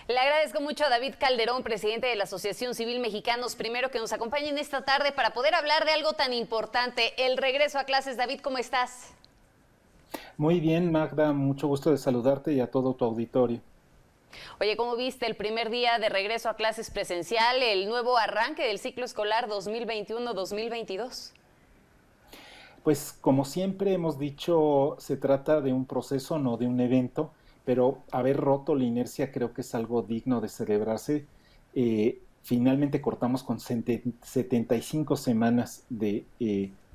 Le agradezco mucho a David Calderón, presidente de la Asociación Civil Mexicanos Primero, que nos acompañen esta tarde para poder hablar de algo tan importante, el regreso a clases. David, ¿cómo estás? Muy bien, Magda, mucho gusto de saludarte y a todo tu auditorio. Oye, ¿cómo viste el primer día de regreso a clases presencial, el nuevo arranque del ciclo escolar 2021-2022? Pues como siempre hemos dicho, se trata de un proceso, no de un evento, pero haber roto la inercia creo que es algo digno de celebrarse. Finalmente cortamos con 75 semanas de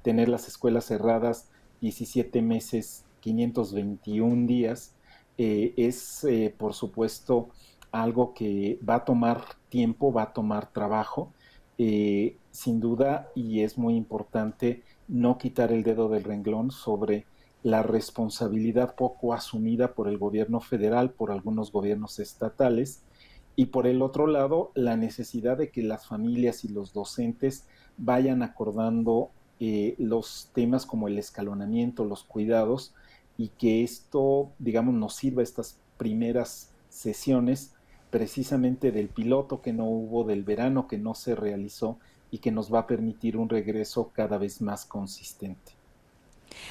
tener las escuelas cerradas, 17 meses, 521 días. Por supuesto, algo que va a tomar tiempo, va a tomar trabajo, sin duda, y es muy importante no quitar el dedo del renglón sobre la responsabilidad poco asumida por el gobierno federal, por algunos gobiernos estatales, y por el otro lado, la necesidad de que las familias y los docentes vayan acordando los temas como el escalonamiento, los cuidados, y que esto, digamos, nos sirva estas primeras sesiones precisamente del piloto que no hubo, del verano que no se realizó y que nos va a permitir un regreso cada vez más consistente.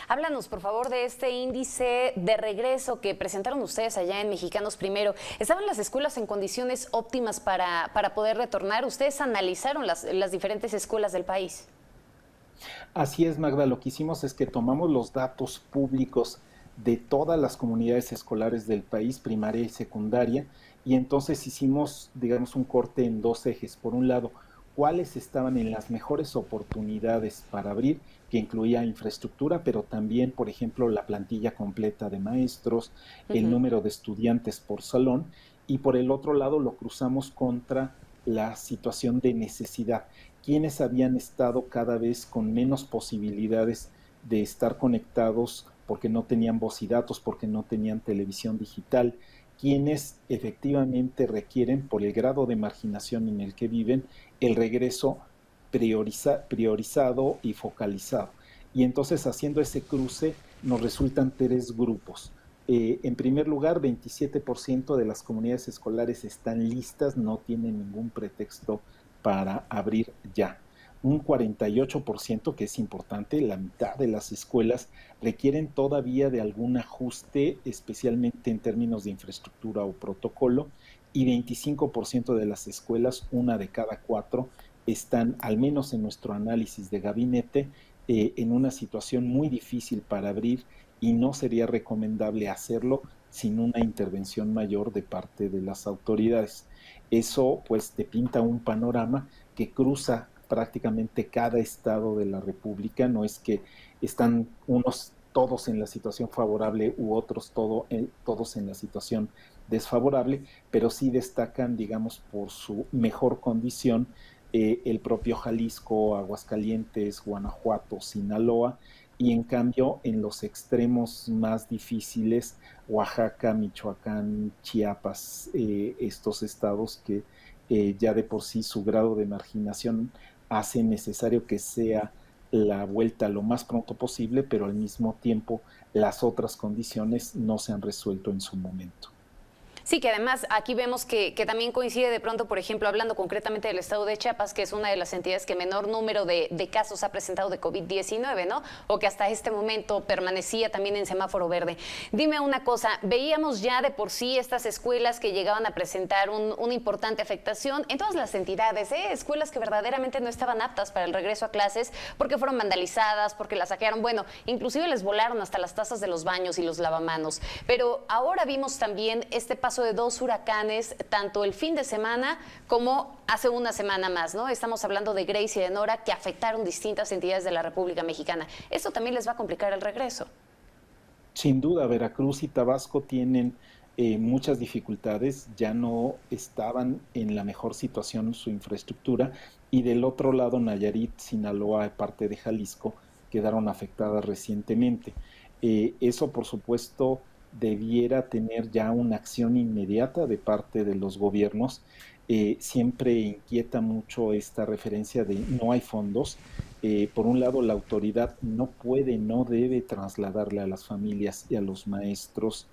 Háblanos, por favor, de este índice de regreso que presentaron ustedes allá en Mexicanos Primero. ¿Estaban las escuelas en condiciones óptimas para poder retornar? ¿Ustedes analizaron las diferentes escuelas del país? Así es, Magda, lo que hicimos es que tomamos los datos públicos de todas las comunidades escolares del país, primaria y secundaria, y entonces hicimos, digamos, un corte en dos ejes. Por un lado, cuáles estaban en las mejores oportunidades para abrir, que incluía infraestructura, pero también, por ejemplo, la plantilla completa de maestros, el Ujú. número de estudiantes por salón, y por el otro lado lo cruzamos contra la situación de necesidad, quienes habían estado cada vez con menos posibilidades de estar conectados porque no tenían voz y datos, porque no tenían televisión digital, quienes efectivamente requieren, por el grado de marginación en el que viven, el regreso priorizado y focalizado. Y entonces haciendo ese cruce nos resultan tres grupos. En primer lugar, 27% de las comunidades escolares están listas, no tienen ningún pretexto para abrir ya. Un 48%, que es importante, la mitad de las escuelas requieren todavía de algún ajuste, especialmente en términos de infraestructura o protocolo, y 25% de las escuelas, una de cada cuatro, están, al menos en nuestro análisis de gabinete, en una situación muy difícil para abrir y no sería recomendable hacerlo sin una intervención mayor de parte de las autoridades. Eso pues te pinta un panorama que cruza prácticamente cada estado de la República, no es que están unos todos en la situación favorable u otros todos en la situación desfavorable, pero sí destacan, digamos, por su mejor condición el propio Jalisco, Aguascalientes, Guanajuato, Sinaloa, y en cambio en los extremos más difíciles, Oaxaca, Michoacán, Chiapas, estos estados que ya de por sí su grado de marginación hace necesario que sea la vuelta lo más pronto posible, pero al mismo tiempo las otras condiciones no se han resuelto en su momento. Sí, que además aquí vemos que también coincide de pronto, por ejemplo, hablando concretamente del estado de Chiapas, que es una de las entidades que menor número de casos ha presentado de COVID-19, ¿no? O que hasta este momento permanecía también en semáforo verde. Dime una cosa, veíamos ya de por sí estas escuelas que llegaban a presentar una importante afectación en todas las entidades, ¿eh? Escuelas que verdaderamente no estaban aptas para el regreso a clases porque fueron vandalizadas, porque las saquearon, bueno, inclusive les volaron hasta las tazas de los baños y los lavamanos. Pero ahora vimos también este paso de dos huracanes, tanto el fin de semana como hace una semana más, ¿no? Estamos hablando de Grace y de Nora, que afectaron distintas entidades de la República Mexicana. Esto también les va a complicar el regreso. Sin duda, Veracruz y Tabasco tienen muchas dificultades, ya no estaban en la mejor situación en su infraestructura, y del otro lado Nayarit, Sinaloa y parte de Jalisco quedaron afectadas recientemente. Eso, por supuesto, debiera tener ya una acción inmediata de parte de los gobiernos. Siempre inquieta mucho esta referencia de no hay fondos. Por un lado, la autoridad no puede, no debe trasladarle a las familias y a los maestros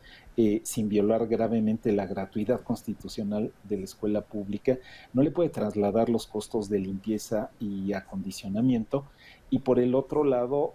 sin violar gravemente la gratuidad constitucional de la escuela pública, no le puede trasladar los costos de limpieza y acondicionamiento. Y por el otro lado,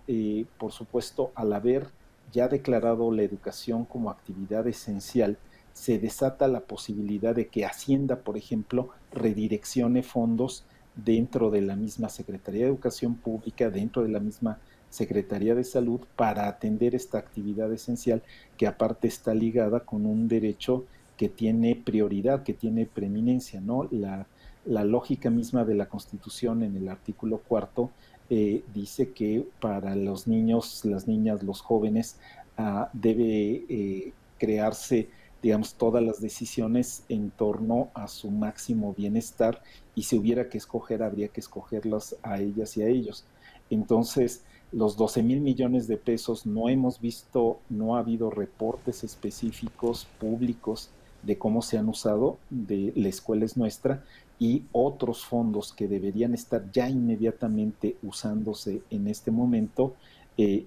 por supuesto, al haber ya declarado la educación como actividad esencial, se desata la posibilidad de que Hacienda, por ejemplo, redireccione fondos dentro de la misma Secretaría de Educación Pública, dentro de la misma Secretaría de Salud, para atender esta actividad esencial que aparte está ligada con un derecho que tiene prioridad, que tiene preeminencia, ¿no? La lógica misma de la Constitución en el artículo cuarto dice que para los niños, las niñas, los jóvenes, debe crearse, digamos, todas las decisiones en torno a su máximo bienestar, y si hubiera que escoger, habría que escogerlas a ellas y a ellos. Entonces, los 12,000 millones de pesos no hemos visto, no ha habido reportes específicos públicos de cómo se han usado, de La Escuela es Nuestra, y otros fondos que deberían estar ya inmediatamente usándose en este momento,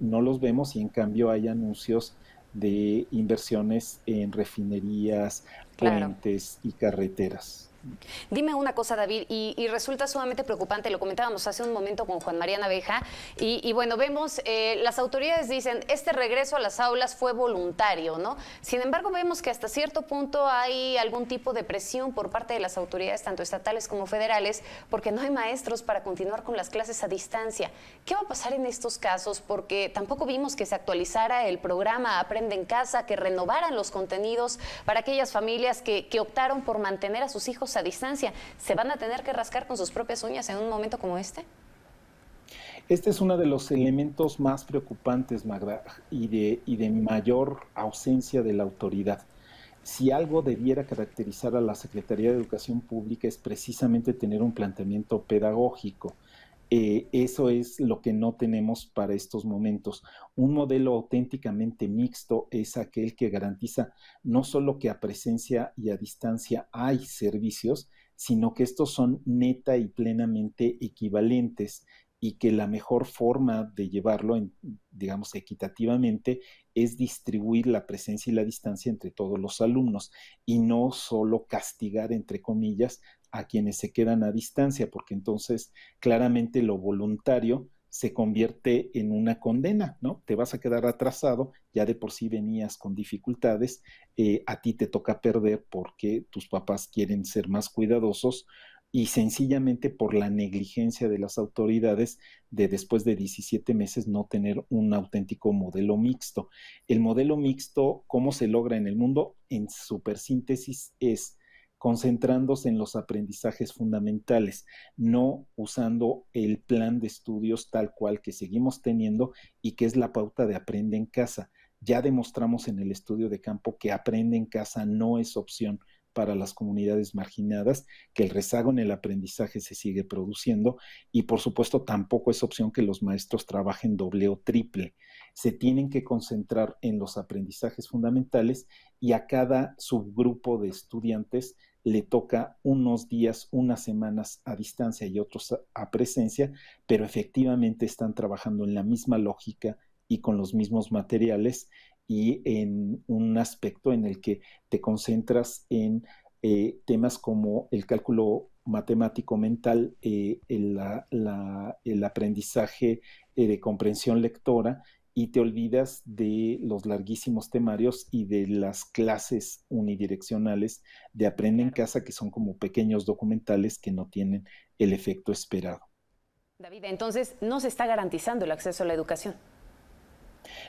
no los vemos, y en cambio hay anuncios de inversiones en refinerías, Claro. puentes y carreteras. Dime una cosa, David, y resulta sumamente preocupante, lo comentábamos hace un momento con Juan María Naveja, y bueno, vemos, las autoridades dicen, este regreso a las aulas fue voluntario, ¿no? Sin embargo, vemos que hasta cierto punto hay algún tipo de presión por parte de las autoridades, tanto estatales como federales, porque no hay maestros para continuar con las clases a distancia. ¿Qué va a pasar en estos casos? Porque tampoco vimos que se actualizara el programa Aprende en Casa, que renovaran los contenidos para aquellas familias que optaron por mantener a sus hijos a distancia. ¿Se van a tener que rascar con sus propias uñas en un momento como este? Este es uno de los elementos más preocupantes, Magda, y de mayor ausencia de la autoridad. Si algo debiera caracterizar a la Secretaría de Educación Pública es precisamente tener un planteamiento pedagógico. Eso es lo que no tenemos para estos momentos. Un modelo auténticamente mixto es aquel que garantiza no solo que a presencia y a distancia hay servicios, sino que estos son neta y plenamente equivalentes, y que la mejor forma de llevarlo, digamos, equitativamente, es distribuir la presencia y la distancia entre todos los alumnos, y no solo castigar, entre comillas, a quienes se quedan a distancia, porque entonces claramente lo voluntario se convierte en una condena, ¿no? Te vas a quedar atrasado, ya de por sí venías con dificultades, a ti te toca perder porque tus papás quieren ser más cuidadosos, y sencillamente por la negligencia de las autoridades de, después de 17 meses, no tener un auténtico modelo mixto. El modelo mixto, ¿cómo se logra en el mundo? En supersíntesis es concentrándose en los aprendizajes fundamentales, no usando el plan de estudios tal cual que seguimos teniendo y que es la pauta de Aprende en Casa. Ya demostramos en el estudio de campo que Aprende en Casa no es opción para las comunidades marginadas, que el rezago en el aprendizaje se sigue produciendo, y por supuesto tampoco es opción que los maestros trabajen doble o triple. Se tienen que concentrar en los aprendizajes fundamentales, y a cada subgrupo de estudiantes le toca unos días, unas semanas a distancia y otros a presencia, pero efectivamente están trabajando en la misma lógica y con los mismos materiales, y en un aspecto en el que te concentras en temas como el cálculo matemático mental, el aprendizaje de comprensión lectora, y te olvidas de los larguísimos temarios y de las clases unidireccionales de Aprende en Casa, que son como pequeños documentales que no tienen el efecto esperado. David, entonces no se está garantizando el acceso a la educación.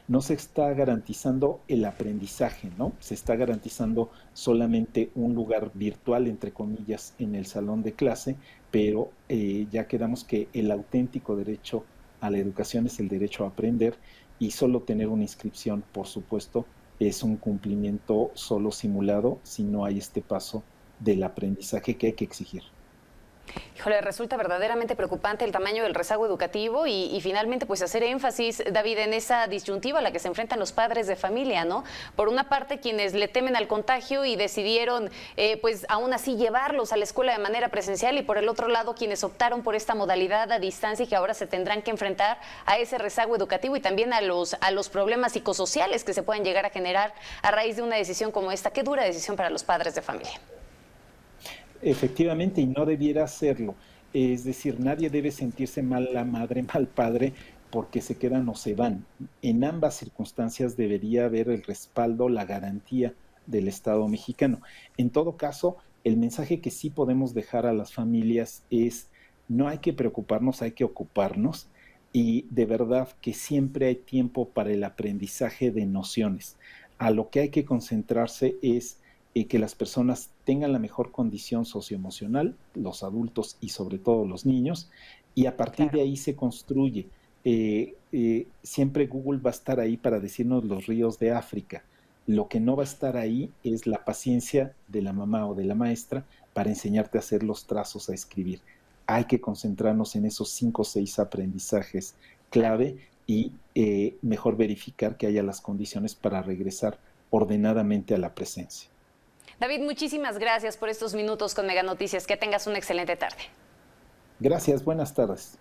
No se está garantizando el aprendizaje, ¿no? Se está garantizando solamente un lugar virtual, entre comillas, en el salón de clase, pero ya quedamos que el auténtico derecho a la educación es el derecho a aprender, y solo tener una inscripción, por supuesto, es un cumplimiento solo simulado si no hay este paso del aprendizaje que hay que exigir. Híjole, resulta verdaderamente preocupante el tamaño del rezago educativo y finalmente pues hacer énfasis, David, en esa disyuntiva a la que se enfrentan los padres de familia, ¿no? Por una parte, quienes le temen al contagio y decidieron pues aún así llevarlos a la escuela de manera presencial, y por el otro lado, quienes optaron por esta modalidad a distancia y que ahora se tendrán que enfrentar a ese rezago educativo y también a los problemas psicosociales que se pueden llegar a generar a raíz de una decisión como esta. Qué dura decisión para los padres de familia. Efectivamente, y no debiera hacerlo. Es decir, nadie debe sentirse mal la madre, mal padre, porque se quedan o se van. En ambas circunstancias debería haber el respaldo, la garantía del Estado mexicano. En todo caso, el mensaje que sí podemos dejar a las familias es: no hay que preocuparnos, hay que ocuparnos, y de verdad que siempre hay tiempo para el aprendizaje de nociones. A lo que hay que concentrarse es que las personas tengan la mejor condición socioemocional, los adultos y sobre todo los niños, y a partir de Claro. ahí se construye. Siempre Google va a estar ahí para decirnos los ríos de África. Lo que no va a estar ahí es la paciencia de la mamá o de la maestra para enseñarte a hacer los trazos, a escribir. Hay que concentrarnos en esos 5 o 6 aprendizajes Claro. clave y mejor verificar que haya las condiciones para regresar ordenadamente a la presencia. David, muchísimas gracias por estos minutos con Mega Noticias. Que tengas una excelente tarde. Gracias, buenas tardes.